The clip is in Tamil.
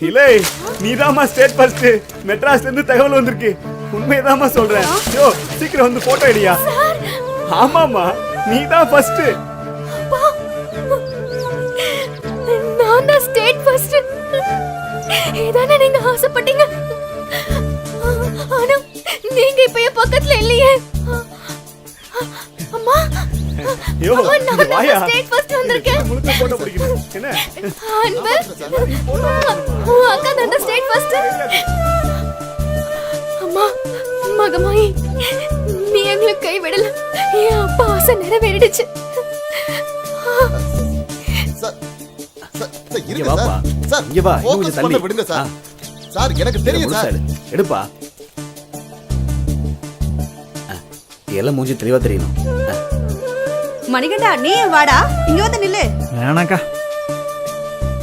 இல்லை நீதாம்மா ஸ்டேட் ஃபர்ஸ்ட். மெட்ராஸ்ல இருந்து தகவல் வந்திருக்கு. உண்மையதாம்மா சொல்றேன். யோ சீக்கிரம் வந்து போட்டோ எடுயா. ஆமாமா நீதான் ஃபர்ஸ்ட். நான் தான் ஸ்டேட் ஃபர்ஸ்ட். இதானே நீங்க ஆசைப்பட்டீங்க. ஆனா நீங்க இப்ப என் பக்கத்துல இல்லையே. அம்மா யோ நான் வாயா ஸ்டேட் ஃபர்ஸ்ட் வந்திருக்கேன். முழுக்க போட்டோ பிடிக்கணும். என்ன அன்பு அக்கா தான் ஸ்டேட் ஃபர்ஸ்ட். அம்மா மகமாயி நீ எங்களை கைவிடல. என் அப்பா ஆசை நிறைவேறிடுச்சு. இங்க வாப்பா. இங்க வா. இன்னும் தள்ளி விடுங்க சார். சார் எனக்கு தெரியும் சார். எடுப்பா. எல்லாம் மூஞ்சி தெளிவா தெரியணும். மணிகண்டா நீ வாடா, இங்க வந்து நில்லு. வேணாக்கா.